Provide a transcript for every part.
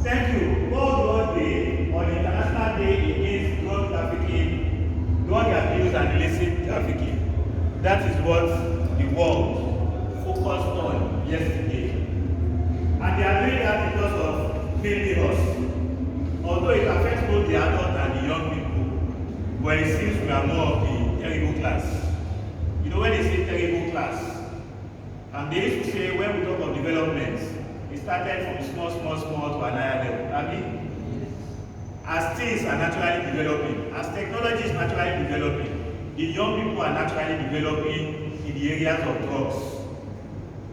Thank you. World Drug Day, or the International Day Against Drug Trafficking, Drug Abuse and Illicit Trafficking. That is what the world focused on yesterday. And they are doing that because of mainly us. Although it affects both the adult and the young people, but it seems we are more of the terrible class. You know, when they say terrible class, and they used to say when we talk of development, it started from small to an higher level. I mean, as things are naturally developing, as technology is naturally developing, the young people are naturally developing in the areas of drugs.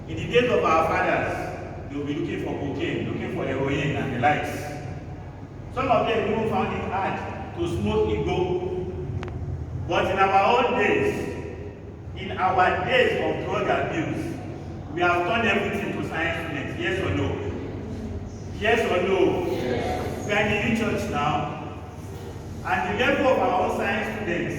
In the days of our fathers, they will be looking for cocaine, looking for heroin and the likes. Some of them even found it hard to smoke igbo. But in our own days, in our days of drug abuse, we have done everything to science students, yes or no? Yes or no? Yes. We are in the new church now, and the level of our own science students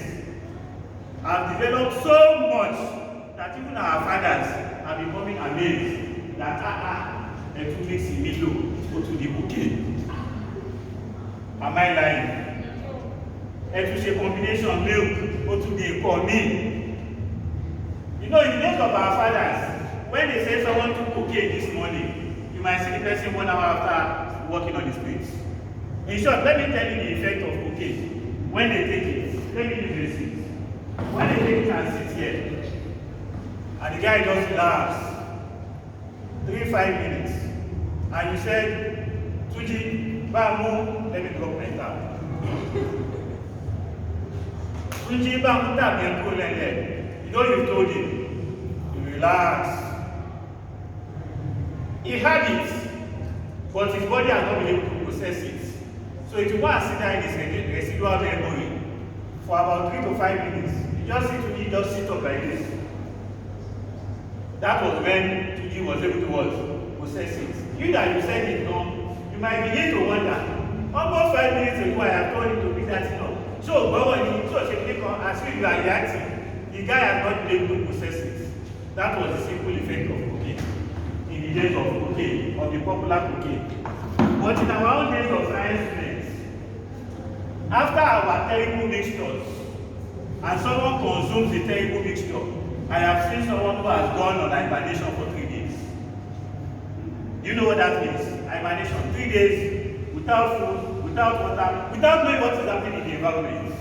have developed so much that even our fathers are becoming amazed that a 2 weeks in Milo go to the bouquet. Am I lying? It was a combination milk go to the for me. You know, in the days of our fathers, when they say someone took cocaine this morning, you might see the person 1 hour after walking on the streets. In short, let me tell you the effect of cocaine. When they take it, let me use this seat. When they take it and sit here, and the guy just laughs, 3-5 minutes, and you said, Tuji, Bamu, let me drop my tap. Tuji, Bamu, tap, and cool and then. You know you've told him, you relax. He had it, but his body has not been able to process it. So it will go and sit there in his residual memory for about 3 to 5 minutes. You just see Tuji just sit up like this. That was when Tuji was able to process it. You that you said it wrong, you might begin to wonder, almost 5 minutes ago I have told you to be that enough. So, as if you are reacting, the guy has not been able to process it. That was the simple effect of cocaine. In the days of cocaine, of the popular cocaine. But in our own days of science students, after our terrible mixtures, and someone consumes the terrible mixture, I have seen someone who has gone on hibernation for 3 days. Do you know what that means? Hibernation, 3 days, without food, without water, without knowing what is happening in the environment.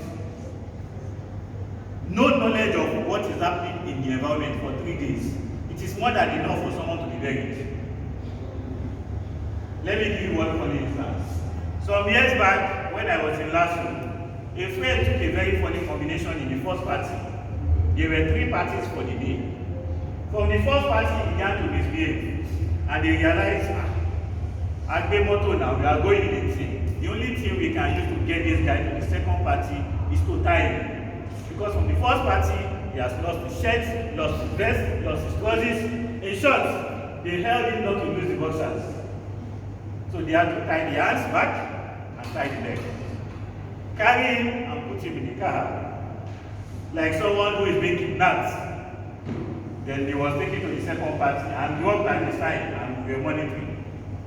No knowledge of what is happening in the environment for 3 days. It is more than enough for someone to be buried. Let me give you one funny instance. Some years back, when I was in LASU, a friend took a very funny combination in the first party. There were 3 parties for the day. From the first party, he began to misbehave, and they realized, Agbemoto now, we are going in a team. The only thing we can use to get this guy to the second party is to tie him. Because from the first party, he has lost his shirt, lost his vest, lost his trousers. In short, they held him not to lose the boxers. So they had to tie the hands back and tie the leg. Carry him and put him in the car. Like someone who is being kidnapped. Then he was taken to the second party and dropped at the side, and we were monitoring.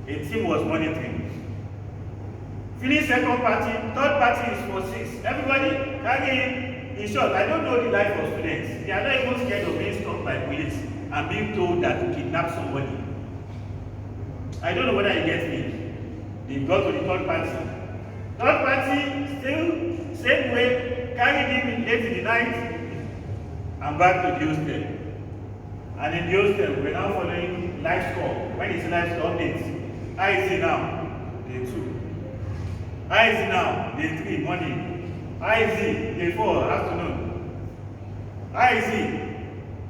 A team was monitoring. Finish second party, third party is for 6. Everybody carry him. In short, I don't know the life of students. They are not even scared of being stopped by police and being told that to kidnap somebody. I don't know whether you get me. They got to the third party. Third party, still same way, carried him in late in the night and back to the hostel. And in the hostel, we're now following live score. When it's live score updates, how is it now? Day 2. How is it now? Day 3, morning. How is it? Day 4, afternoon. How is it?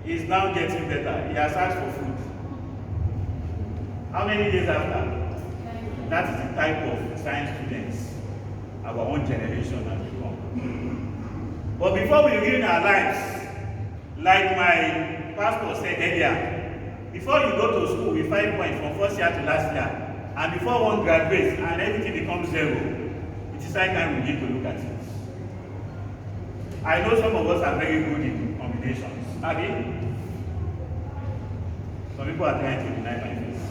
He's now getting better. He has asked for food. How many days after? That is the type of science students our own generation has become. But before we ruin our lives, like my pastor said earlier, before you go to school with 5 points from first year to last year, and before one graduates and everything becomes 0, it is high time we need to look at it. I know some of us are very good in combinations. Have you? Some people are trying to deny my face.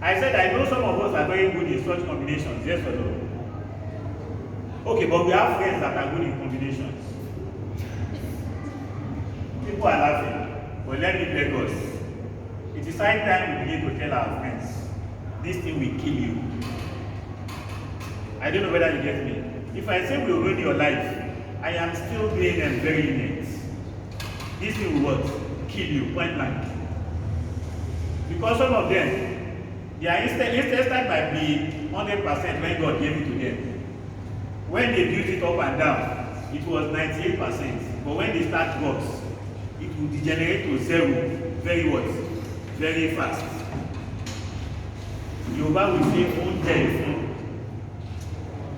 I said I know some of us are very good in such combinations, yes or no? Okay, but we have friends that are good in combinations. People are laughing, but let me beg us. It is high time we begin to tell our friends, this thing will kill you. I don't know whether you get me. If I say we will ruin your life, I am still being very innate. This thing will what? Kill you, point blank. Because some of them, their intestine might be 100% when God gave it to them. When they built it up and down, it was 98%. But when they start drugs, it will degenerate to zero very what? Very fast. Yoruba will say, oúnjẹ.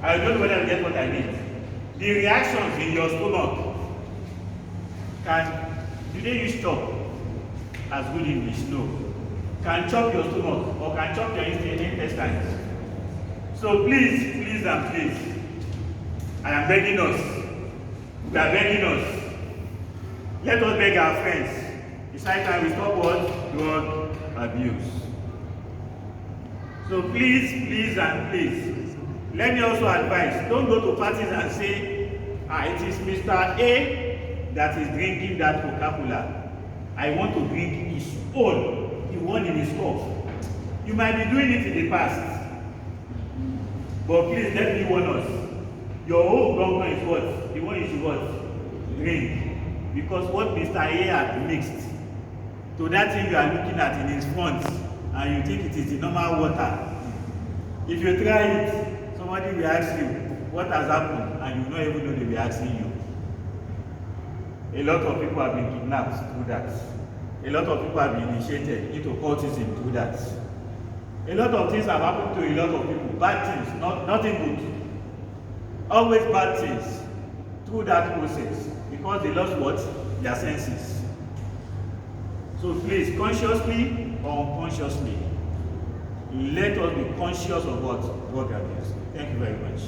I don't know whether you get what I mean. The reactions in your stomach do they use chop as good English? No. Can chop your stomach or can chop your intestines. So please, and please, I am begging us. We are begging us. Let us beg our friends. It's high time we stop what? Drug abuse. So please, and please, let me also advise, don't go to parties and say, it is Mr. A that is drinking that Coca-Cola. I want to drink his own, the one in his cup. You might be doing it in the past. But please let me warn us. Your own government is what? The one you should what? Drink. Because what Mr. A had mixed to that thing you are looking at in his front, and you think it is the normal water. If you try it, somebody will ask you, what has happened? And you don't even know they will be asking you. A lot of people have been kidnapped through that. A lot of people have been initiated into cultism through that. A lot of things have happened to a lot of people. Bad things, nothing good. Always bad things through that process. Because they lost what? Their senses. So please, consciously or unconsciously, let us be conscious of what? Drug abuse. Thank you very much.